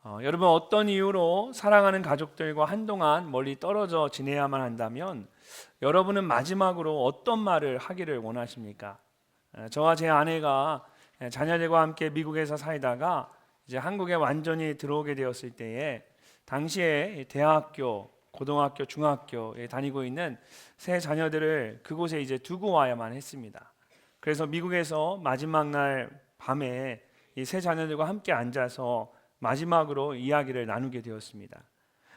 여러분, 어떤 이유로 사랑하는 가족들과 한동안 멀리 떨어져 지내야만 한다면 여러분은 마지막으로 어떤 말을 하기를 원하십니까? 저와 제 아내가 자녀들과 함께 미국에서 살다가 이제 한국에 완전히 들어오게 되었을 때에 당시에 대학교, 고등학교, 중학교에 다니고 있는 세 자녀들을 그곳에 이제 두고 와야만 했습니다. 그래서 미국에서 마지막 날 밤에 이 세 자녀들과 함께 앉아서 마지막으로 이야기를 나누게 되었습니다.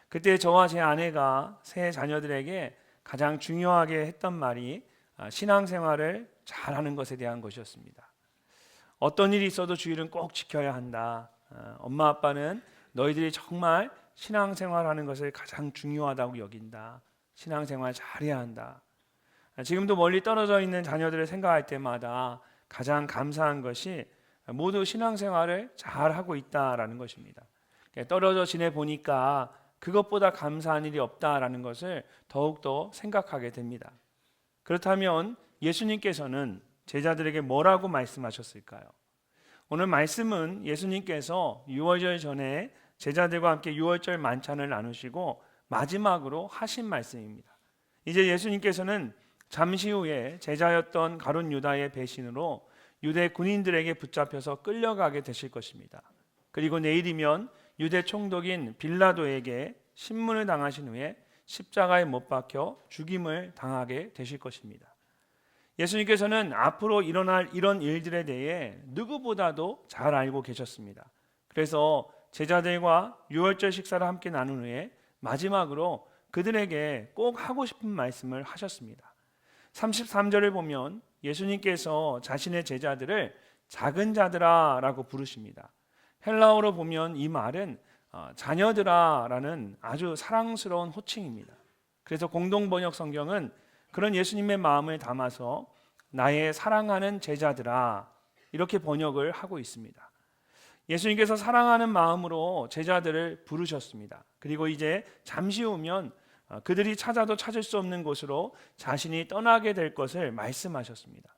그때 저와 제 아내가 세 자녀들에게 가장 중요하게 했던 말이 신앙생활을 잘하는 것에 대한 것이었습니다. 어떤 일이 있어도 주일은 꼭 지켜야 한다. 엄마 아빠는 너희들이 정말 신앙생활하는 것을 가장 중요하다고 여긴다. 신앙생활 잘해야 한다. 지금도 멀리 떨어져 있는 자녀들을 생각할 때마다 가장 감사한 것이 모두 신앙생활을 잘하고 있다라는 것입니다. 떨어져 지내 보니까 그것보다 감사한 일이 없다라는 것을 더욱더 생각하게 됩니다. 그렇다면 예수님께서는 제자들에게 뭐라고 말씀하셨을까요? 오늘 말씀은 예수님께서 유월절 전에 제자들과 함께 유월절 만찬을 나누시고 마지막으로 하신 말씀입니다. 이제 예수님께서는 잠시 후에 제자였던 가룟 유다의 배신으로 유대 군인들에게 붙잡혀서 끌려가게 되실 것입니다. 그리고 내일이면 유대 총독인 빌라도에게 신문을 당하신 후에 십자가에 못 박혀 죽임을 당하게 되실 것입니다. 예수님께서는 앞으로 일어날 이런 일들에 대해 누구보다도 잘 알고 계셨습니다. 그래서 제자들과 유월절 식사를 함께 나눈 후에 마지막으로 그들에게 꼭 하고 싶은 말씀을 하셨습니다. 33절을 보면 예수님께서 자신의 제자들을 작은 자들아 라고 부르십니다. 헬라어로 보면 이 말은 자녀들아 라는 아주 사랑스러운 호칭입니다. 그래서 공동번역 성경은 그런 예수님의 마음을 담아서 나의 사랑하는 제자들아 이렇게 번역을 하고 있습니다. 예수님께서 사랑하는 마음으로 제자들을 부르셨습니다. 그리고 이제 잠시 후면 그들이 찾아도 찾을 수 없는 곳으로 자신이 떠나게 될 것을 말씀하셨습니다.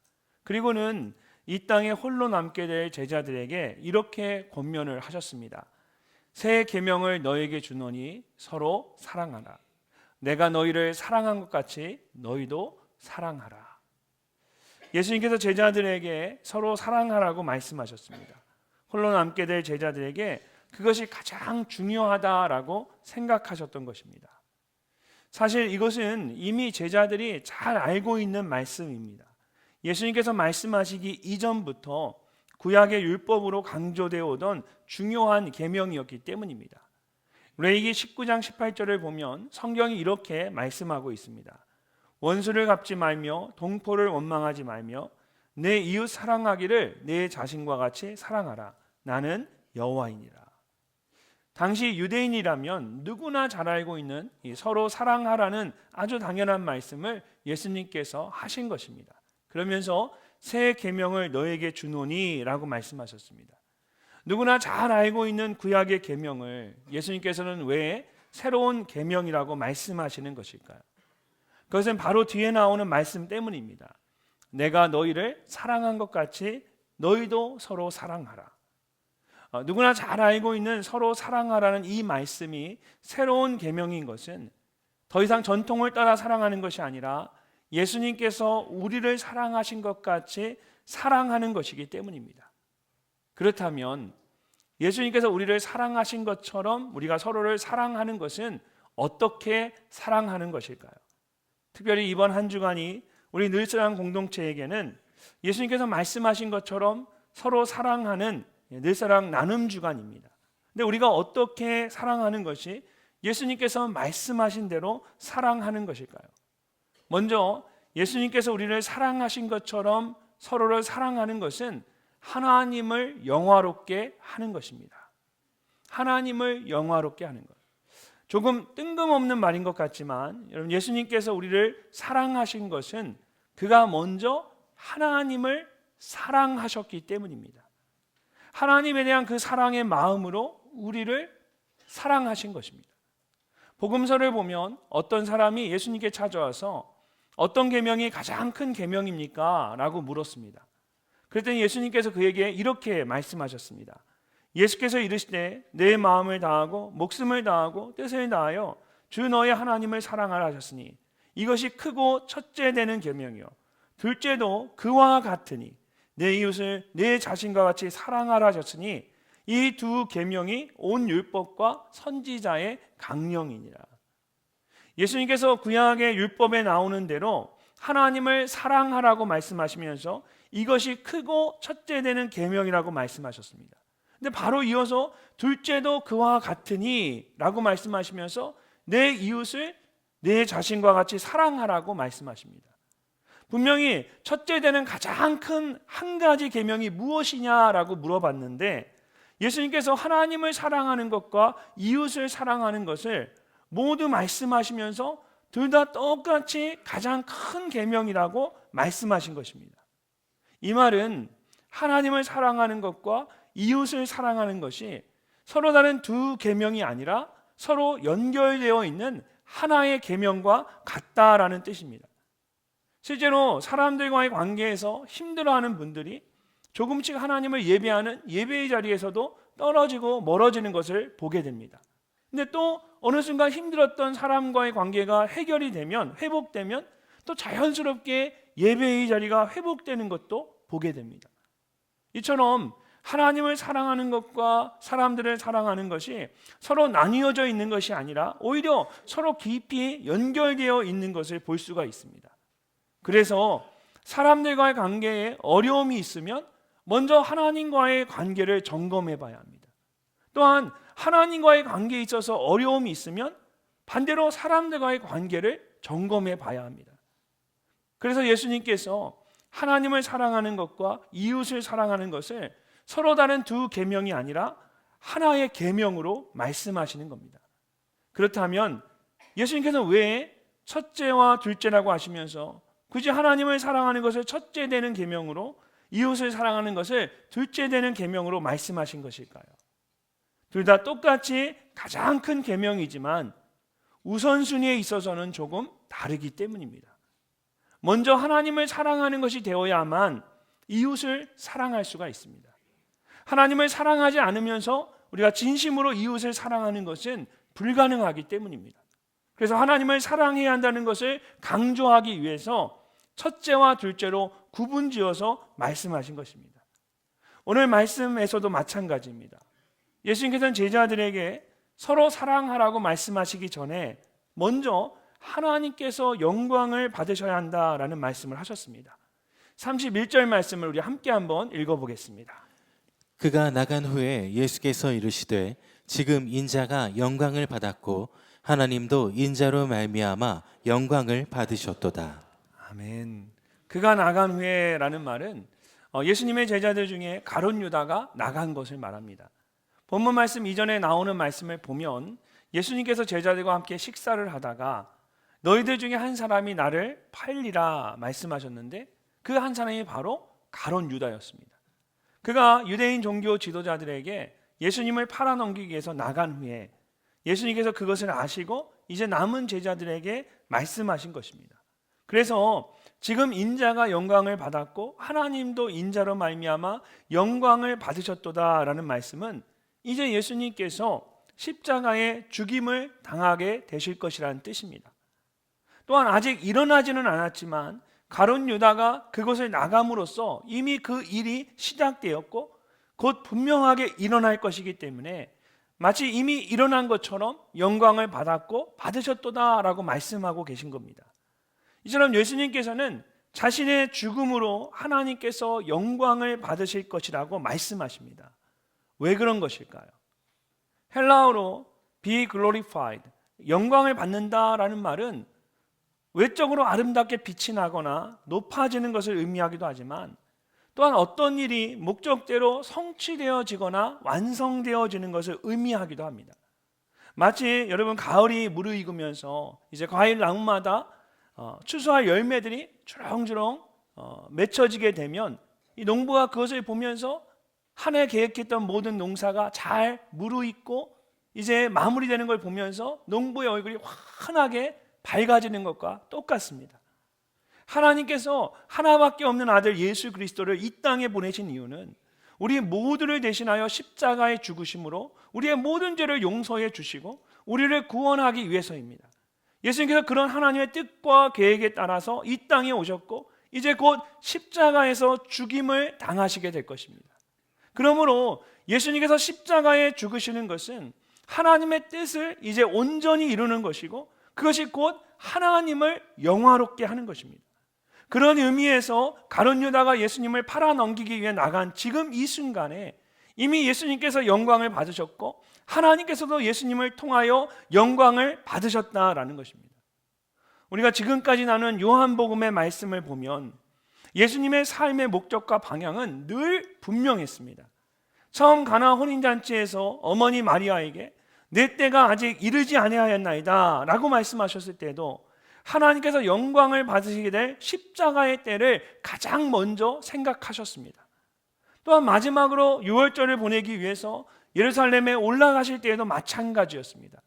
그리고는 이 땅에 홀로 남게 될 제자들에게 이렇게 권면을 하셨습니다. 새 계명을 너에게 주노니 서로 사랑하라. 내가 너희를 사랑한 것 같이 너희도 사랑하라. 예수님께서 제자들에게 서로 사랑하라고 말씀하셨습니다. 홀로 남게 될 제자들에게 그것이 가장 중요하다라고 생각하셨던 것입니다. 사실 이것은 이미 제자들이 잘 알고 있는 말씀입니다. 예수님께서 말씀하시기 이전부터 구약의 율법으로 강조되어 오던 중요한 계명이었기 때문입니다. 레위기 19장 18절을 보면 성경이 이렇게 말씀하고 있습니다. 원수를 갚지 말며 동포를 원망하지 말며 내 이웃 사랑하기를 내 자신과 같이 사랑하라. 나는 여호와이니라. 당시 유대인이라면 누구나 잘 알고 있는 이 서로 사랑하라는 아주 당연한 말씀을 예수님께서 하신 것입니다. 그러면서 새 계명을 너에게 주노니라고 말씀하셨습니다. 누구나 잘 알고 있는 구약의 계명을 예수님께서는 왜 새로운 계명이라고 말씀하시는 것일까요? 그것은 바로 뒤에 나오는 말씀 때문입니다. 내가 너희를 사랑한 것 같이 너희도 서로 사랑하라. 누구나 잘 알고 있는 서로 사랑하라는 이 말씀이 새로운 계명인 것은 더 이상 전통을 따라 사랑하는 것이 아니라 예수님께서 우리를 사랑하신 것 같이 사랑하는 것이기 때문입니다. 그렇다면 예수님께서 우리를 사랑하신 것처럼 우리가 서로를 사랑하는 것은 어떻게 사랑하는 것일까요? 특별히 이번 한 주간이 우리 늘사랑 공동체에게는 예수님께서 말씀하신 것처럼 서로 사랑하는 늘사랑 나눔 주간입니다. 근데 우리가 어떻게 사랑하는 것이 예수님께서 말씀하신 대로 사랑하는 것일까요? 먼저 예수님께서 우리를 사랑하신 것처럼 서로를 사랑하는 것은 하나님을 영화롭게 하는 것입니다. 하나님을 영화롭게 하는 것. 조금 뜬금없는 말인 것 같지만 여러분, 예수님께서 우리를 사랑하신 것은 그가 먼저 하나님을 사랑하셨기 때문입니다. 하나님에 대한 그 사랑의 마음으로 우리를 사랑하신 것입니다. 복음서를 보면 어떤 사람이 예수님께 찾아와서 어떤 계명이 가장 큰 계명입니까? 라고 물었습니다. 그랬더니 예수님께서 그에게 이렇게 말씀하셨습니다. 예수께서 이르시되 내 마음을 다하고 목숨을 다하고 뜻을 다하여 주 너의 하나님을 사랑하라 하셨으니 이것이 크고 첫째 되는 계명이요 둘째도 그와 같으니 내 이웃을 내 자신과 같이 사랑하라 하셨으니 이 두 계명이 온 율법과 선지자의 강령이니라. 예수님께서 구약의 율법에 나오는 대로 하나님을 사랑하라고 말씀하시면서 이것이 크고 첫째 되는 계명이라고 말씀하셨습니다. 근데 바로 이어서 둘째도 그와 같으니 라고 말씀하시면서 내 이웃을 내 자신과 같이 사랑하라고 말씀하십니다. 분명히 첫째 되는 가장 큰 한 가지 계명이 무엇이냐라고 물어봤는데 예수님께서 하나님을 사랑하는 것과 이웃을 사랑하는 것을 모두 말씀하시면서 둘 다 똑같이 가장 큰 계명이라고 말씀하신 것입니다. 이 말은 하나님을 사랑하는 것과 이웃을 사랑하는 것이 서로 다른 두 계명이 아니라 서로 연결되어 있는 하나의 계명과 같다라는 뜻입니다. 실제로 사람들과의 관계에서 힘들어하는 분들이 조금씩 하나님을 예배하는 예배의 자리에서도 떨어지고 멀어지는 것을 보게 됩니다. 근데 또 어느 순간 힘들었던 사람과의 관계가 해결이 되면, 회복되면 또 자연스럽게 예배의 자리가 회복되는 것도 보게 됩니다. 이처럼 하나님을 사랑하는 것과 사람들을 사랑하는 것이 서로 나뉘어져 있는 것이 아니라 오히려 서로 깊이 연결되어 있는 것을 볼 수가 있습니다. 그래서 사람들과의 관계에 어려움이 있으면 먼저 하나님과의 관계를 점검해 봐야 합니다. 또한 하나님과의 관계에 있어서 어려움이 있으면 반대로 사람들과의 관계를 점검해 봐야 합니다. 그래서 예수님께서 하나님을 사랑하는 것과 이웃을 사랑하는 것을 서로 다른 두 계명이 아니라 하나의 계명으로 말씀하시는 겁니다. 그렇다면 예수님께서 왜 첫째와 둘째라고 하시면서 굳이 하나님을 사랑하는 것을 첫째 되는 계명으로 이웃을 사랑하는 것을 둘째 되는 계명으로 말씀하신 것일까요? 둘 다 똑같이 가장 큰 계명이지만 우선순위에 있어서는 조금 다르기 때문입니다. 먼저 하나님을 사랑하는 것이 되어야만 이웃을 사랑할 수가 있습니다. 하나님을 사랑하지 않으면서 우리가 진심으로 이웃을 사랑하는 것은 불가능하기 때문입니다. 그래서 하나님을 사랑해야 한다는 것을 강조하기 위해서 첫째와 둘째로 구분지어서 말씀하신 것입니다. 오늘 말씀에서도 마찬가지입니다. 예수님께서는 제자들에게 서로 사랑하라고 말씀하시기 전에 먼저 하나님께서 영광을 받으셔야 한다라는 말씀을 하셨습니다. 31절 말씀을 우리 함께 한번 읽어보겠습니다. 그가 나간 후에 예수께서 이르시되 지금 인자가 영광을 받았고 하나님도 인자로 말미암아 영광을 받으셨도다. 아멘. 그가 나간 후에라는 말은 예수님의 제자들 중에 가룟 유다가 나간 것을 말합니다. 본문 말씀 이전에 나오는 말씀을 보면 예수님께서 제자들과 함께 식사를 하다가 너희들 중에 한 사람이 나를 팔리라 말씀하셨는데 그 한 사람이 바로 가룟 유다였습니다. 그가 유대인 종교 지도자들에게 예수님을 팔아넘기기 위해서 나간 후에 예수님께서 그것을 아시고 이제 남은 제자들에게 말씀하신 것입니다. 그래서 지금 인자가 영광을 받았고 하나님도 인자로 말미암아 영광을 받으셨도다라는 말씀은 이제 예수님께서 십자가에 죽임을 당하게 되실 것이라는 뜻입니다. 또한 아직 일어나지는 않았지만 가룟 유다가 그곳을 나감으로써 이미 그 일이 시작되었고 곧 분명하게 일어날 것이기 때문에 마치 이미 일어난 것처럼 영광을 받았고 받으셨도다라고 말씀하고 계신 겁니다. 이처럼 예수님께서는 자신의 죽음으로 하나님께서 영광을 받으실 것이라고 말씀하십니다. 왜 그런 것일까요? 헬라어로 be glorified, 영광을 받는다라는 말은 외적으로 아름답게 빛이 나거나 높아지는 것을 의미하기도 하지만 또한 어떤 일이 목적대로 성취되어지거나 완성되어지는 것을 의미하기도 합니다. 마치 여러분 가을이 무르익으면서 이제 과일 나무마다 추수할 열매들이 주렁주렁 맺혀지게 되면 이 농부가 그것을 보면서 한 해 계획했던 모든 농사가 잘 무르익고 이제 마무리되는 걸 보면서 농부의 얼굴이 환하게 밝아지는 것과 똑같습니다. 하나님께서 하나밖에 없는 아들 예수 그리스도를 이 땅에 보내신 이유는 우리 모두를 대신하여 십자가에 죽으심으로 우리의 모든 죄를 용서해 주시고 우리를 구원하기 위해서입니다. 예수님께서 그런 하나님의 뜻과 계획에 따라서 이 땅에 오셨고 이제 곧 십자가에서 죽임을 당하시게 될 것입니다. 그러므로 예수님께서 십자가에 죽으시는 것은 하나님의 뜻을 이제 온전히 이루는 것이고 그것이 곧 하나님을 영화롭게 하는 것입니다. 그런 의미에서 가룟 유다가 예수님을 팔아 넘기기 위해 나간 지금 이 순간에 이미 예수님께서 영광을 받으셨고 하나님께서도 예수님을 통하여 영광을 받으셨다라는 것입니다. 우리가 지금까지 나눈 요한복음의 말씀을 보면 예수님의 삶의 목적과 방향은 늘 분명했습니다. 처음 가나 혼인잔치에서 어머니 마리아에게 내 때가 아직 이르지 아니하였나이다 라고 말씀하셨을 때도 하나님께서 영광을 받으시게 될 십자가의 때를 가장 먼저 생각하셨습니다. 또한 마지막으로 유월절을 보내기 위해서 예루살렘에 올라가실 때에도 마찬가지였습니다.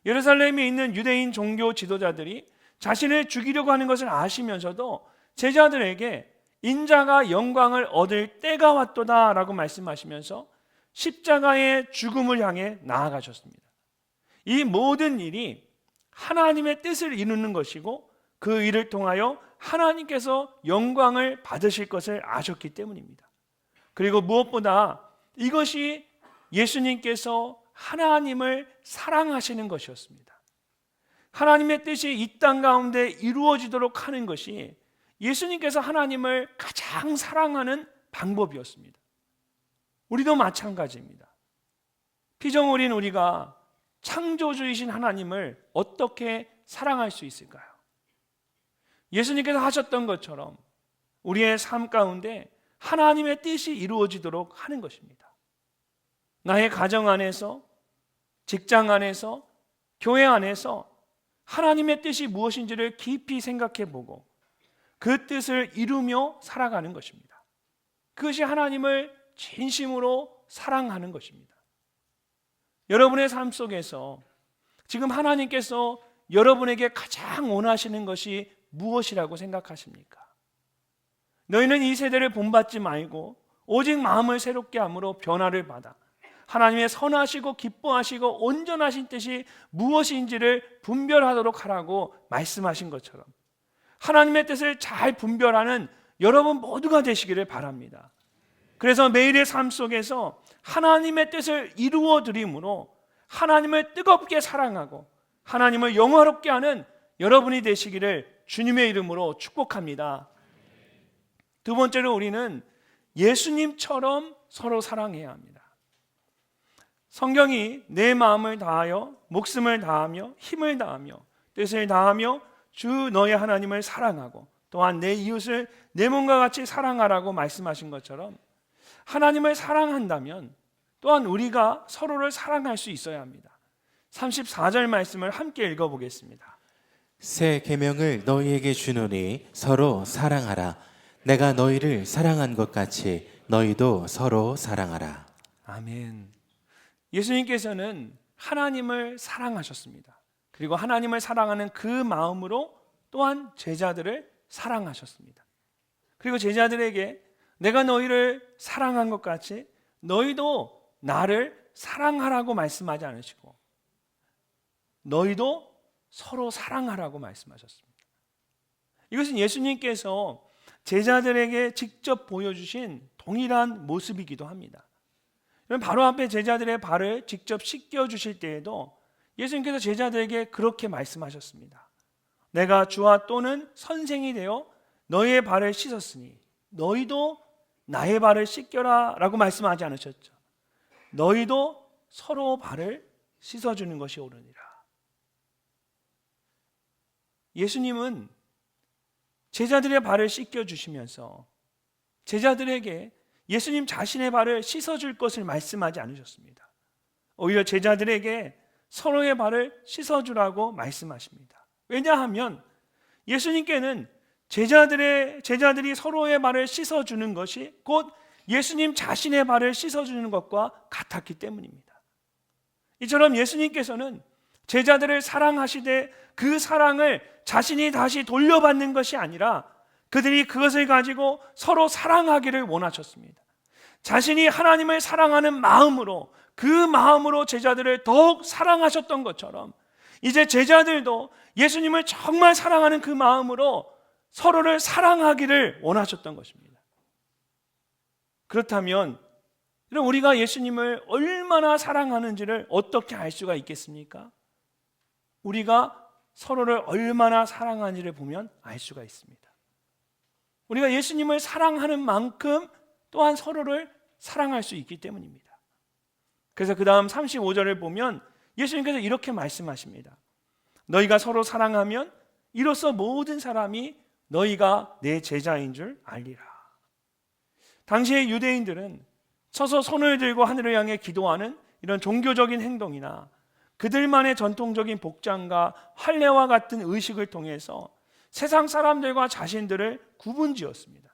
예루살렘에 있는 유대인 종교 지도자들이 자신을 죽이려고 하는 것을 아시면서도 제자들에게 인자가 영광을 얻을 때가 왔도다 라고 말씀하시면서 십자가의 죽음을 향해 나아가셨습니다. 이 모든 일이 하나님의 뜻을 이루는 것이고 그 일을 통하여 하나님께서 영광을 받으실 것을 아셨기 때문입니다. 그리고 무엇보다 이것이 예수님께서 하나님을 사랑하시는 것이었습니다. 하나님의 뜻이 이 땅 가운데 이루어지도록 하는 것이 예수님께서 하나님을 가장 사랑하는 방법이었습니다. 우리도 마찬가지입니다. 피조물인 우리가 창조주이신 하나님을 어떻게 사랑할 수 있을까요? 예수님께서 하셨던 것처럼 우리의 삶 가운데 하나님의 뜻이 이루어지도록 하는 것입니다. 나의 가정 안에서, 직장 안에서, 교회 안에서 하나님의 뜻이 무엇인지를 깊이 생각해 보고 그 뜻을 이루며 살아가는 것입니다. 그것이 하나님을 진심으로 사랑하는 것입니다. 여러분의 삶 속에서 지금 하나님께서 여러분에게 가장 원하시는 것이 무엇이라고 생각하십니까? 너희는 이 세대를 본받지 말고 오직 마음을 새롭게 함으로 변화를 받아 하나님의 선하시고 기뻐하시고 온전하신 뜻이 무엇인지를 분별하도록 하라고 말씀하신 것처럼 하나님의 뜻을 잘 분별하는 여러분 모두가 되시기를 바랍니다. 그래서 매일의 삶 속에서 하나님의 뜻을 이루어 드림으로 하나님을 뜨겁게 사랑하고 하나님을 영화롭게 하는 여러분이 되시기를 주님의 이름으로 축복합니다. 두 번째로 우리는 예수님처럼 서로 사랑해야 합니다. 성경이 내 마음을 다하여 목숨을 다하며 힘을 다하며 뜻을 다하며 주 너의 하나님을 사랑하고 또한 내 이웃을 내 몸과 같이 사랑하라고 말씀하신 것처럼 하나님을 사랑한다면 또한 우리가 서로를 사랑할 수 있어야 합니다. 34절 말씀을 함께 읽어보겠습니다. 새 계명을 너희에게 주노니 서로 사랑하라. 내가 너희를 사랑한 것 같이 너희도 서로 사랑하라. 아멘. 예수님께서는 하나님을 사랑하셨습니다. 그리고 하나님을 사랑하는 그 마음으로 또한 제자들을 사랑하셨습니다. 그리고 제자들에게 내가 너희를 사랑한 것 같이 너희도 나를 사랑하라고 말씀하지 않으시고 너희도 서로 사랑하라고 말씀하셨습니다. 이것은 예수님께서 제자들에게 직접 보여주신 동일한 모습이기도 합니다. 바로 앞에 제자들의 발을 직접 씻겨주실 때에도 예수님께서 제자들에게 그렇게 말씀하셨습니다. 내가 주와 또는 선생이 되어 너희의 발을 씻었으니 너희도 나의 발을 씻겨라 라고 말씀하지 않으셨죠. 너희도 서로 발을 씻어주는 것이 옳으니라. 예수님은 제자들의 발을 씻겨주시면서 제자들에게 예수님 자신의 발을 씻어줄 것을 말씀하지 않으셨습니다. 오히려 제자들에게 서로의 발을 씻어주라고 말씀하십니다. 왜냐하면 예수님께는 제자들이 서로의 발을 씻어주는 것이 곧 예수님 자신의 발을 씻어주는 것과 같았기 때문입니다. 이처럼 예수님께서는 제자들을 사랑하시되 그 사랑을 자신이 다시 돌려받는 것이 아니라 그들이 그것을 가지고 서로 사랑하기를 원하셨습니다. 자신이 하나님을 사랑하는 마음으로, 그 마음으로 제자들을 더욱 사랑하셨던 것처럼 이제 제자들도 예수님을 정말 사랑하는 그 마음으로 서로를 사랑하기를 원하셨던 것입니다. 그렇다면 우리가 예수님을 얼마나 사랑하는지를 어떻게 알 수가 있겠습니까? 우리가 서로를 얼마나 사랑하는지를 보면 알 수가 있습니다. 우리가 예수님을 사랑하는 만큼 또한 서로를 사랑할 수 있기 때문입니다. 그래서 그 다음 35절을 보면 예수님께서 이렇게 말씀하십니다. 너희가 서로 사랑하면 이로써 모든 사람이 너희가 내 제자인 줄 알리라. 당시의 유대인들은 서서 손을 들고 하늘을 향해 기도하는 이런 종교적인 행동이나 그들만의 전통적인 복장과 할례와 같은 의식을 통해서 세상 사람들과 자신들을 구분지었습니다.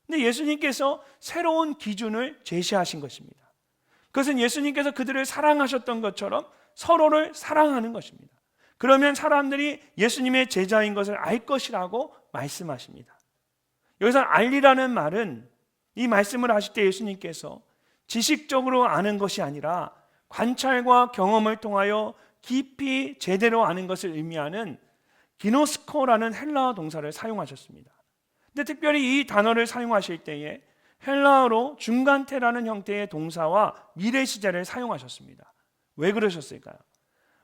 근데 예수님께서 새로운 기준을 제시하신 것입니다. 그것은 예수님께서 그들을 사랑하셨던 것처럼 서로를 사랑하는 것입니다. 그러면 사람들이 예수님의 제자인 것을 알 것이라고 말씀하십니다. 여기서 알리라는 말은 이 말씀을 하실 때 예수님께서 지식적으로 아는 것이 아니라 관찰과 경험을 통하여 깊이 제대로 아는 것을 의미하는 기노스코라는 헬라어 동사를 사용하셨습니다. 근데 특별히 이 단어를 사용하실 때에 헬라어로 중간태라는 형태의 동사와 미래 시제를 사용하셨습니다. 왜 그러셨을까요?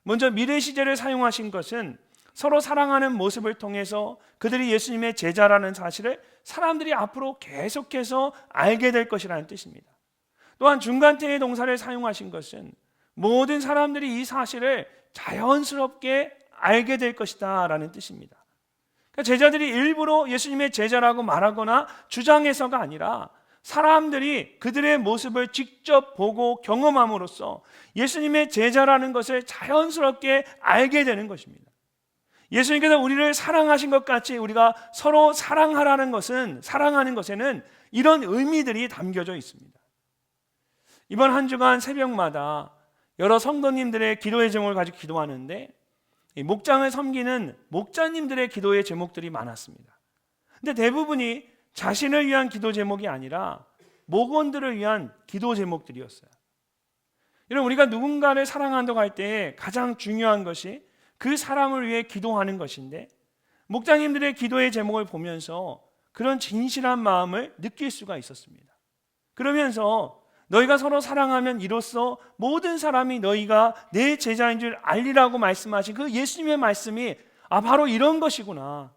먼저 미래 시제를 사용하신 것은 서로 사랑하는 모습을 통해서 그들이 예수님의 제자라는 사실을 사람들이 앞으로 계속해서 알게 될 것이라는 뜻입니다. 또한 중간태의 동사를 사용하신 것은 모든 사람들이 이 사실을 자연스럽게 알게 될 것이다 라는 뜻입니다. 그러니까 제자들이 일부러 예수님의 제자라고 말하거나 주장해서가 아니라 사람들이 그들의 모습을 직접 보고 경험함으로써 예수님의 제자라는 것을 자연스럽게 알게 되는 것입니다. 예수님께서 우리를 사랑하신 것 같이 우리가 서로 사랑하라는 것은, 사랑하는 것에는 이런 의미들이 담겨져 있습니다. 이번 한 주간 새벽마다 여러 성도님들의 기도의 제목을 가지고 기도하는데 목장을 섬기는 목자님들의 기도의 제목들이 많았습니다. 근데 대부분이 자신을 위한 기도 제목이 아니라 목원들을 위한 기도 제목들이었어요. 여러분, 우리가 누군가를 사랑한다고 할 때 가장 중요한 것이 그 사람을 위해 기도하는 것인데 목자님들의 기도의 제목을 보면서 그런 진실한 마음을 느낄 수가 있었습니다. 그러면서 너희가 서로 사랑하면 이로써 모든 사람이 너희가 내 제자인 줄 알리라고 말씀하신 그 예수님의 말씀이 바로 이런 것이구나.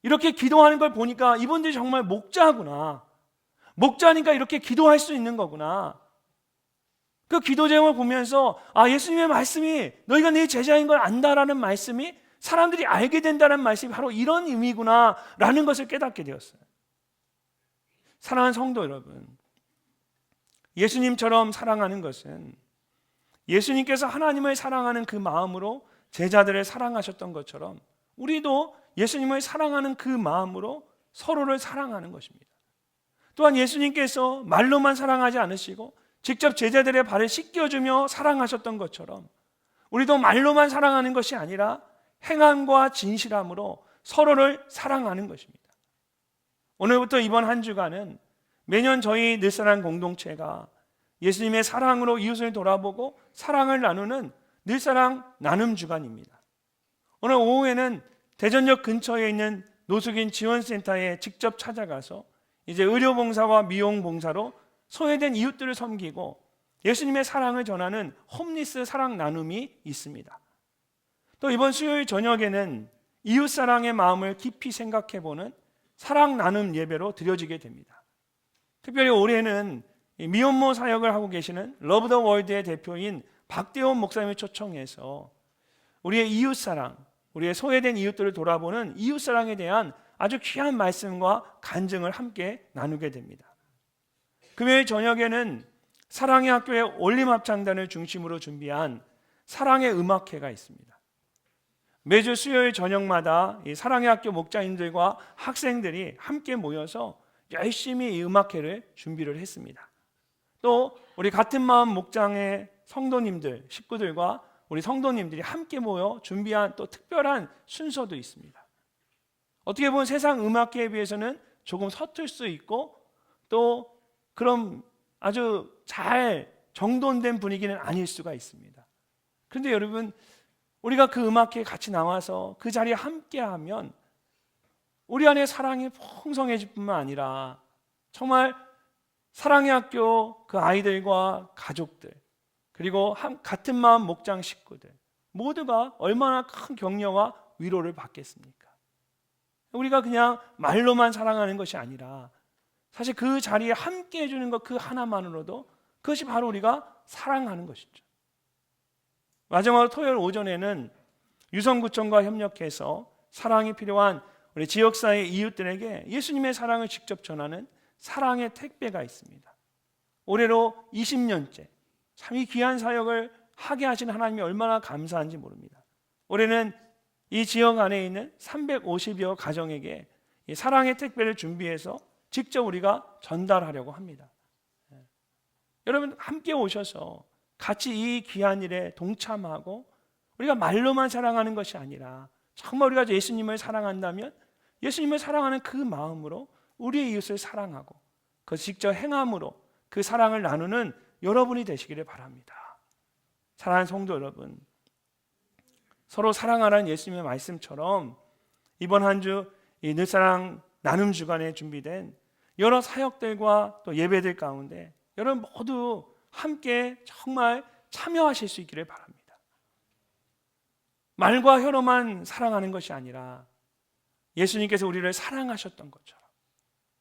이렇게 기도하는 걸 보니까 이분들이 정말 목자구나. 목자니까 이렇게 기도할 수 있는 거구나. 그 기도 제목을 보면서 예수님의 말씀이 너희가 내 제자인 걸 안다라는 말씀이 사람들이 알게 된다는 말씀이 바로 이런 의미구나 라는 것을 깨닫게 되었어요. 사랑하는 성도 여러분, 예수님처럼 사랑하는 것은 예수님께서 하나님을 사랑하는 그 마음으로 제자들을 사랑하셨던 것처럼 우리도 예수님을 사랑하는 그 마음으로 서로를 사랑하는 것입니다. 또한 예수님께서 말로만 사랑하지 않으시고 직접 제자들의 발을 씻겨주며 사랑하셨던 것처럼 우리도 말로만 사랑하는 것이 아니라 행함과 진실함으로 서로를 사랑하는 것입니다. 오늘부터 이번 한 주간은 매년 저희 늘사랑 공동체가 예수님의 사랑으로 이웃을 돌아보고 사랑을 나누는 늘사랑 나눔 주간입니다. 오늘 오후에는 대전역 근처에 있는 노숙인 지원센터에 직접 찾아가서 이제 의료봉사와 미용봉사로 소외된 이웃들을 섬기고 예수님의 사랑을 전하는 홈리스 사랑 나눔이 있습니다. 또 이번 수요일 저녁에는 이웃사랑의 마음을 깊이 생각해보는 사랑 나눔 예배로 드려지게 됩니다. 특별히 올해는 미혼모 사역을 하고 계시는 러브 더 월드의 대표인 박대원 목사님을 초청해서 우리의 이웃사랑, 우리의 소외된 이웃들을 돌아보는 이웃사랑에 대한 아주 귀한 말씀과 간증을 함께 나누게 됩니다. 금요일 저녁에는 사랑의 학교의 올림합창단을 중심으로 준비한 사랑의 음악회가 있습니다. 매주 수요일 저녁마다 이 사랑의 학교 목자님들과 학생들이 함께 모여서 열심히 이 음악회를 준비를 했습니다. 또 우리 같은 마음 목장의 성도님들, 식구들과 우리 성도님들이 함께 모여 준비한 또 특별한 순서도 있습니다. 어떻게 보면 세상 음악회에 비해서는 조금 서툴 수 있고 또 그런 아주 잘 정돈된 분위기는 아닐 수가 있습니다. 그런데 여러분, 우리가 그 음악회에 같이 나와서 그 자리에 함께하면 우리 안에 사랑이 풍성해질 뿐만 아니라 정말 사랑의 학교 그 아이들과 가족들, 그리고 같은 마음 목장 식구들 모두가 얼마나 큰 격려와 위로를 받겠습니까? 우리가 그냥 말로만 사랑하는 것이 아니라 사실 그 자리에 함께 해주는 것 그 하나만으로도 그것이 바로 우리가 사랑하는 것이죠. 마지막으로 토요일 오전에는 유성구청과 협력해서 사랑이 필요한 우리 지역사회 이웃들에게 예수님의 사랑을 직접 전하는 사랑의 택배가 있습니다. 올해로 20년째 참 이 귀한 사역을 하게 하신 하나님이 얼마나 감사한지 모릅니다. 올해는 이 지역 안에 있는 350여 가정에게 이 사랑의 택배를 준비해서 직접 우리가 전달하려고 합니다. 여러분 함께 오셔서 같이 이 귀한 일에 동참하고 우리가 말로만 사랑하는 것이 아니라 정말 우리가 예수님을 사랑한다면 예수님을 사랑하는 그 마음으로 우리의 이웃을 사랑하고 그 직접 행함으로 그 사랑을 나누는 여러분이 되시기를 바랍니다. 사랑하는 성도 여러분, 서로 사랑하라는 예수님의 말씀처럼 이번 한 주 이 늘사랑 나눔 주간에 준비된 여러 사역들과 또 예배들 가운데 여러분 모두 함께 정말 참여하실 수 있기를 바랍니다. 말과 혀로만 사랑하는 것이 아니라 예수님께서 우리를 사랑하셨던 것처럼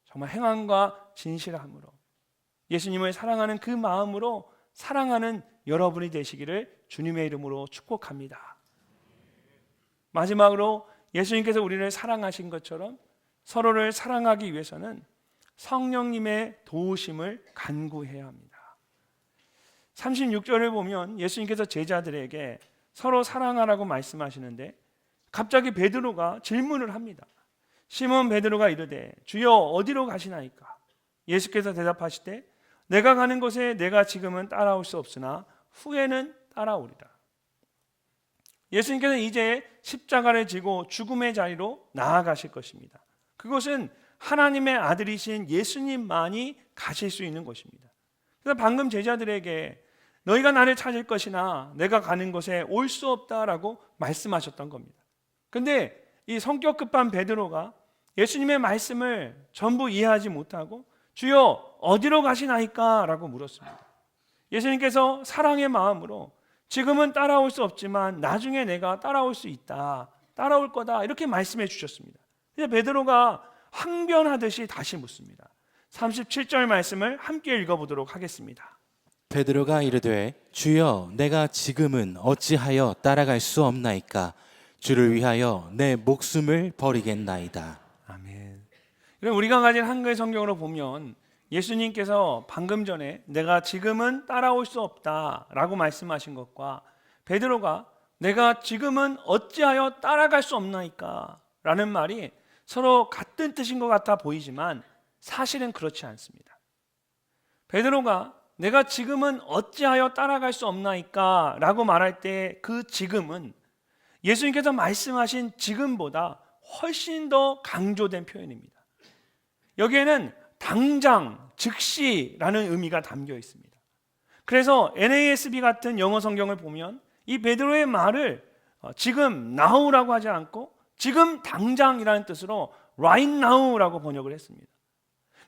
정말 행함과 진실함으로 예수님을 사랑하는 그 마음으로 사랑하는 여러분이 되시기를 주님의 이름으로 축복합니다. 마지막으로 예수님께서 우리를 사랑하신 것처럼 서로를 사랑하기 위해서는 성령님의 도우심을 간구해야 합니다. 36절을 보면 예수님께서 제자들에게 서로 사랑하라고 말씀하시는데 갑자기 베드로가 질문을 합니다. 시몬 베드로가 이르되 주여 어디로 가시나이까? 예수께서 대답하시되 내가 가는 곳에 내가 지금은 따라올 수 없으나 후에는 따라오리라. 예수님께서는 이제 십자가를 지고 죽음의 자리로 나아가실 것입니다. 그것은 하나님의 아들이신 예수님만이 가실 수 있는 곳입니다. 그래서 방금 제자들에게 너희가 나를 찾을 것이나 내가 가는 곳에 올 수 없다라고 말씀하셨던 겁니다. 그런데 이 성격 급한 베드로가 예수님의 말씀을 전부 이해하지 못하고 주여 어디로 가시나이까? 라고 물었습니다. 예수님께서 사랑의 마음으로 지금은 따라올 수 없지만 나중에 내가 따라올 수 있다, 따라올 거다 이렇게 말씀해 주셨습니다. 그래서 베드로가 항변하듯이 다시 묻습니다. 37절 말씀을 함께 읽어보도록 하겠습니다. 베드로가 이르되 주여 내가 지금은 어찌하여 따라갈 수 없나이까? 주를 위하여 내 목숨을 버리겠나이다. 아멘. 그럼 우리가 가진 한글 성경으로 보면 예수님께서 방금 전에 내가 지금은 따라올 수 없다라고 말씀하신 것과 베드로가 내가 지금은 어찌하여 따라갈 수 없나이까? 라는 말이 서로 같은 뜻인 것 같아 보이지만 사실은 그렇지 않습니다. 베드로가 내가 지금은 어찌하여 따라갈 수 없나이까? 라고 말할 때 그 지금은 예수님께서 말씀하신 지금보다 훨씬 더 강조된 표현입니다. 여기에는 당장, 즉시라는 의미가 담겨 있습니다. 그래서 NASB 같은 영어 성경을 보면 이 베드로의 말을 지금 now라고 하지 않고 지금 당장이라는 뜻으로 right now라고 번역을 했습니다.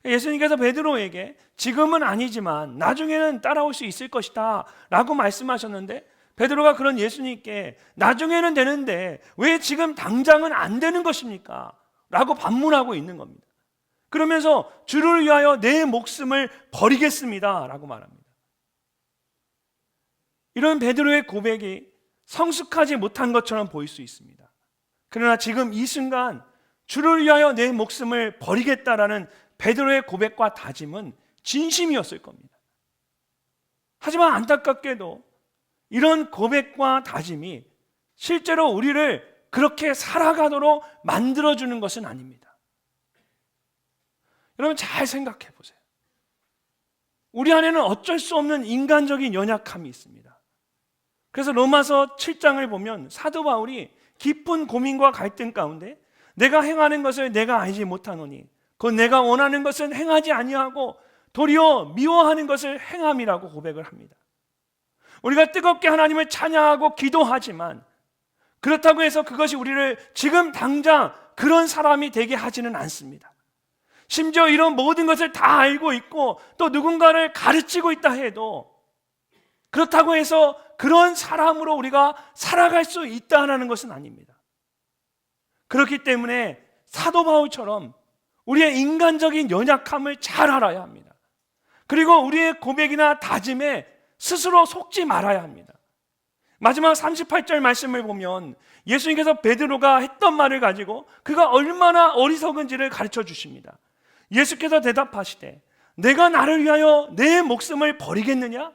예수님께서 베드로에게 지금은 아니지만 나중에는 따라올 수 있을 것이다 라고 말씀하셨는데 베드로가 그런 예수님께 나중에는 되는데 왜 지금 당장은 안 되는 것입니까? 라고 반문하고 있는 겁니다. 그러면서 주를 위하여 내 목숨을 버리겠습니다 라고 말합니다. 이런 베드로의 고백이 성숙하지 못한 것처럼 보일 수 있습니다. 그러나 지금 이 순간 주를 위하여 내 목숨을 버리겠다라는 베드로의 고백과 다짐은 진심이었을 겁니다. 하지만 안타깝게도 이런 고백과 다짐이 실제로 우리를 그렇게 살아가도록 만들어주는 것은 아닙니다. 여러분 잘 생각해 보세요. 우리 안에는 어쩔 수 없는 인간적인 연약함이 있습니다. 그래서 로마서 7장을 보면 사도 바울이 깊은 고민과 갈등 가운데 내가 행하는 것을 내가 알지 못하노니 곧 내가 원하는 것은 행하지 아니하고 도리어 미워하는 것을 행함이라고 고백을 합니다. 우리가 뜨겁게 하나님을 찬양하고 기도하지만 그렇다고 해서 그것이 우리를 지금 당장 그런 사람이 되게 하지는 않습니다. 심지어 이런 모든 것을 다 알고 있고 또 누군가를 가르치고 있다 해도 그렇다고 해서 그런 사람으로 우리가 살아갈 수 있다는 것은 아닙니다. 그렇기 때문에 사도 바울처럼 우리의 인간적인 연약함을 잘 알아야 합니다. 그리고 우리의 고백이나 다짐에 스스로 속지 말아야 합니다. 마지막 38절 말씀을 보면 예수님께서 베드로가 했던 말을 가지고 그가 얼마나 어리석은지를 가르쳐 주십니다. 예수께서 대답하시되 내가 나를 위하여 내 목숨을 버리겠느냐?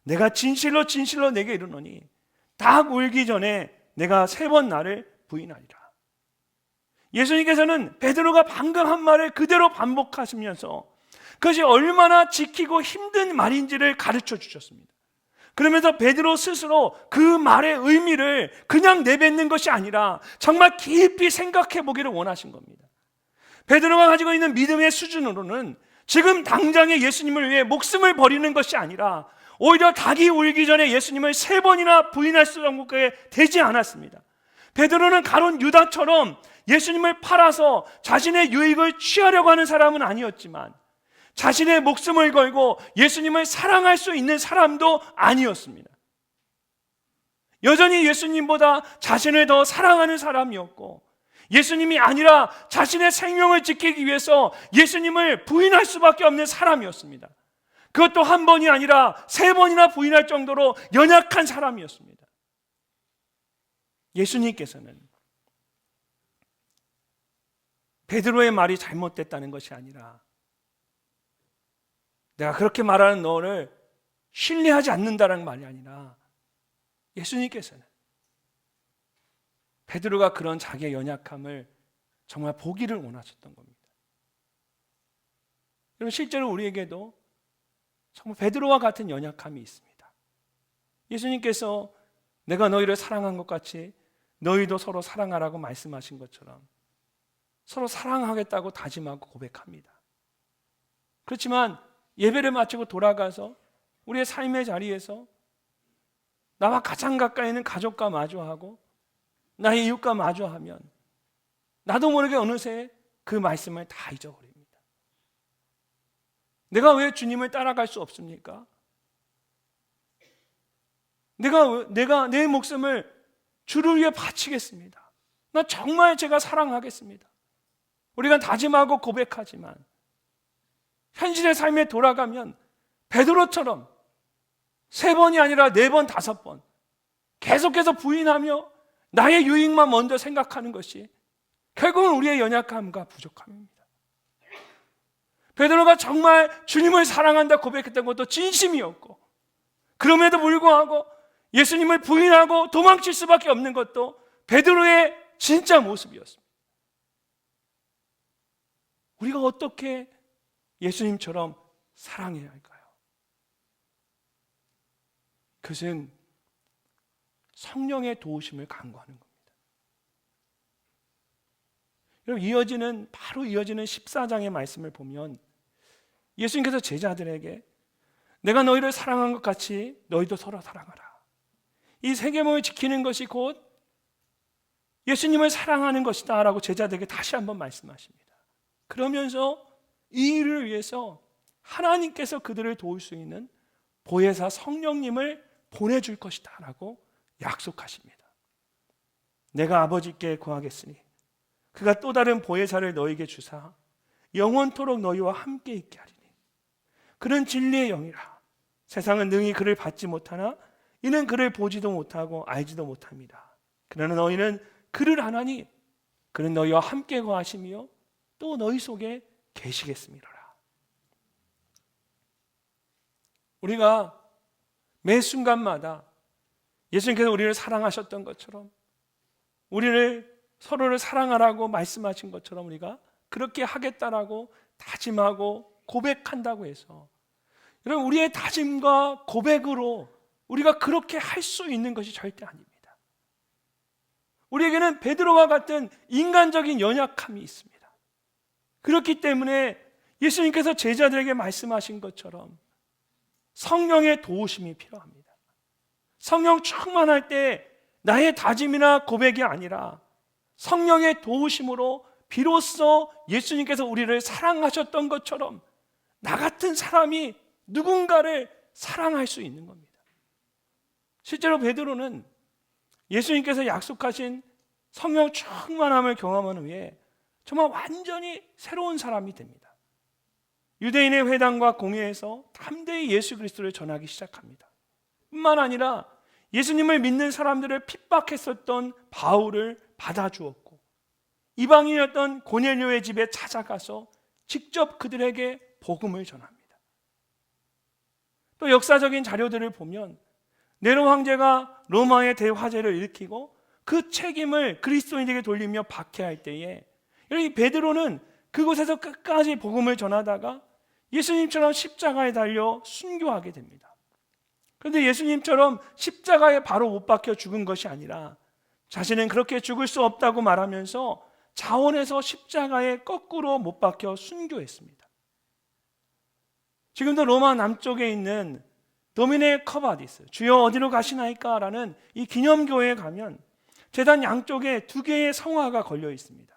내가 진실로 진실로 내게 이르노니 닭 울기 전에 내가 3번 나를 부인하리라. 예수님께서는 베드로가 방금 한 말을 그대로 반복하시면서 그것이 얼마나 지키고 힘든 말인지를 가르쳐 주셨습니다. 그러면서 베드로 스스로 그 말의 의미를 그냥 내뱉는 것이 아니라 정말 깊이 생각해 보기를 원하신 겁니다. 베드로가 가지고 있는 믿음의 수준으로는 지금 당장에 예수님을 위해 목숨을 버리는 것이 아니라 오히려 닭이 울기 전에 예수님을 3번이나 부인할 수 정도까지 되지 않았습니다. 베드로는 가룟 유다처럼 예수님을 팔아서 자신의 유익을 취하려고 하는 사람은 아니었지만 자신의 목숨을 걸고 예수님을 사랑할 수 있는 사람도 아니었습니다. 여전히 예수님보다 자신을 더 사랑하는 사람이었고 예수님이 아니라 자신의 생명을 지키기 위해서 예수님을 부인할 수밖에 없는 사람이었습니다. 그것도 한 번이 아니라 3번이나 부인할 정도로 연약한 사람이었습니다. 예수님께서는 베드로의 말이 잘못됐다는 것이 아니라 내가 그렇게 말하는 너를 신뢰하지 않는다는 말이 아니라 예수님께서는 베드로가 그런 자기의 연약함을 정말 보기를 원하셨던 겁니다. 여러분 실제로 우리에게도 정말 베드로와 같은 연약함이 있습니다. 예수님께서 내가 너희를 사랑한 것 같이 너희도 서로 사랑하라고 말씀하신 것처럼 서로 사랑하겠다고 다짐하고 고백합니다. 그렇지만 예배를 마치고 돌아가서 우리의 삶의 자리에서 나와 가장 가까이 있는 가족과 마주하고 나의 이웃과 마주하면 나도 모르게 어느새 그 말씀을 다 잊어버립니다. 내가 왜 주님을 따라갈 수 없습니까? 내가 내 목숨을 주를 위해 바치겠습니다. 나 정말 제가 사랑하겠습니다. 우리가 다짐하고 고백하지만 현실의 삶에 돌아가면 베드로처럼 3번이 아니라 4번, 5번 계속해서 부인하며 나의 유익만 먼저 생각하는 것이 결국은 우리의 연약함과 부족함입니다. 베드로가 정말 주님을 사랑한다 고백했던 것도 진심이었고 그럼에도 불구하고 예수님을 부인하고 도망칠 수밖에 없는 것도 베드로의 진짜 모습이었습니다. 우리가 어떻게 예수님처럼 사랑해야 할까요? 그것은 성령의 도우심을 간구하는 겁니다. 여러분 바로 이어지는 14장의 말씀을 보면 예수님께서 제자들에게 내가 너희를 사랑한 것 같이 너희도 서로 사랑하라. 이 세계문을 지키는 것이 곧 예수님을 사랑하는 것이다 라고 제자들에게 다시 한번 말씀하십니다. 그러면서 이 일을 위해서 하나님께서 그들을 도울 수 있는 보혜사 성령님을 보내줄 것이다 라고 약속하십니다. 내가 아버지께 구하겠으니 그가 또 다른 보혜사를 너희에게 주사 영원토록 너희와 함께 있게 하리니 그는 진리의 영이라. 세상은 능히 그를 받지 못하나 이는 그를 보지도 못하고 알지도 못합니다. 그러나 너희는 그를 아나니 그는 너희와 함께 거하시며 또 너희 속에 계시겠습니다. 우리가 매 순간마다 예수님께서 우리를 사랑하셨던 것처럼 서로를 사랑하라고 말씀하신 것처럼 우리가 그렇게 하겠다라고 다짐하고 고백한다고 해서 여러분 우리의 다짐과 고백으로 우리가 그렇게 할 수 있는 것이 절대 아닙니다. 우리에게는 베드로와 같은 인간적인 연약함이 있습니다. 그렇기 때문에 예수님께서 제자들에게 말씀하신 것처럼 성령의 도우심이 필요합니다. 성령 충만할 때 나의 다짐이나 고백이 아니라 성령의 도우심으로 비로소 예수님께서 우리를 사랑하셨던 것처럼 나 같은 사람이 누군가를 사랑할 수 있는 겁니다. 실제로 베드로는 예수님께서 약속하신 성령 충만함을 경험한 후에 정말 완전히 새로운 사람이 됩니다. 유대인의 회당과 공회에서 담대히 예수 그리스도를 전하기 시작합니다. 뿐만 아니라 예수님을 믿는 사람들을 핍박했었던 바울을 받아주었고, 이방인이었던 고넬료의 집에 찾아가서 직접 그들에게 복음을 전합니다. 또 역사적인 자료들을 보면 네로 황제가 로마의 대화재를 일으키고 그 책임을 그리스도인에게 돌리며 박해할 때에 이 베드로는 그곳에서 끝까지 복음을 전하다가 예수님처럼 십자가에 달려 순교하게 됩니다. 그런데 예수님처럼 십자가에 바로 못 박혀 죽은 것이 아니라 자신은 그렇게 죽을 수 없다고 말하면서 자원에서 십자가에 거꾸로 못 박혀 순교했습니다. 지금도 로마 남쪽에 있는 도미네 커바디스, 주여 어디로 가시나이까? 라는 이 기념교회에 가면 제단 양쪽에 두 개의 성화가 걸려 있습니다.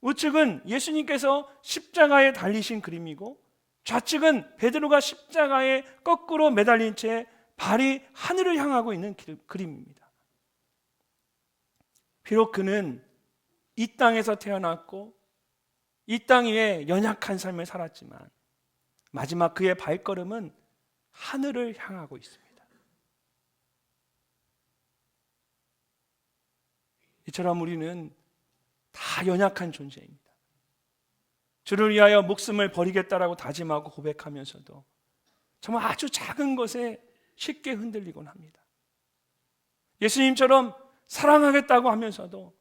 우측은 예수님께서 십자가에 달리신 그림이고, 좌측은 베드로가 십자가에 거꾸로 매달린 채 발이 하늘을 향하고 있는 그림입니다. 비록 그는 이 땅에서 태어났고 이 땅 위에 연약한 삶을 살았지만 마지막 그의 발걸음은 하늘을 향하고 있습니다. 이처럼 우리는 다 연약한 존재입니다. 주를 위하여 목숨을 버리겠다라고 다짐하고 고백하면서도 정말 아주 작은 것에 쉽게 흔들리곤 합니다. 예수님처럼 사랑하겠다고 하면서도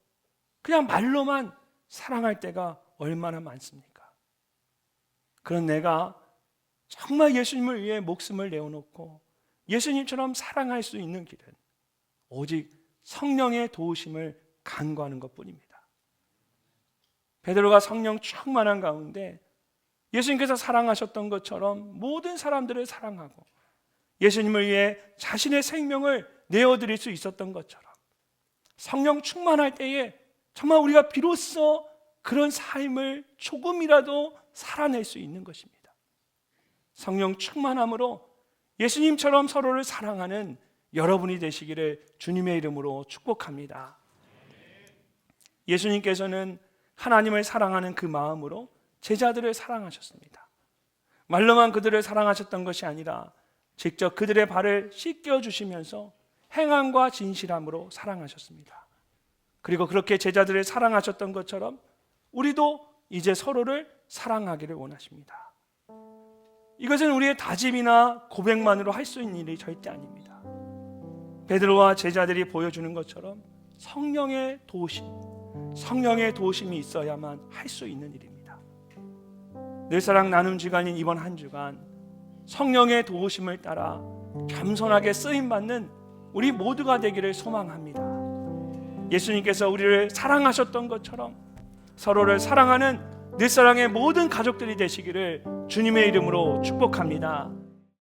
그냥 말로만 사랑할 때가 얼마나 많습니까? 그런 내가 정말 예수님을 위해 목숨을 내어놓고 예수님처럼 사랑할 수 있는 길은 오직 성령의 도우심을 간구하는 것뿐입니다. 베드로가 성령 충만한 가운데 예수님께서 사랑하셨던 것처럼 모든 사람들을 사랑하고 예수님을 위해 자신의 생명을 내어드릴 수 있었던 것처럼 성령 충만할 때에 정말 우리가 비로소 그런 삶을 조금이라도 살아낼 수 있는 것입니다. 성령 충만함으로 예수님처럼 서로를 사랑하는 여러분이 되시기를 주님의 이름으로 축복합니다. 예수님께서는 하나님을 사랑하는 그 마음으로 제자들을 사랑하셨습니다. 말로만 그들을 사랑하셨던 것이 아니라 직접 그들의 발을 씻겨주시면서 행함과 진실함으로 사랑하셨습니다. 그리고 그렇게 제자들을 사랑하셨던 것처럼 우리도 이제 서로를 사랑하기를 원하십니다. 이것은 우리의 다짐이나 고백만으로 할 수 있는 일이 절대 아닙니다. 베드로와 제자들이 보여주는 것처럼 성령의 도우심이 있어야만 할 수 있는 일입니다. 늘사랑 나눔 주간인 이번 한 주간 성령의 도우심을 따라 겸손하게 쓰임받는 우리 모두가 되기를 소망합니다. 예수님께서 우리를 사랑하셨던 것처럼 서로를 사랑하는 늘사랑의 모든 가족들이 되시기를 주님의 이름으로 축복합니다.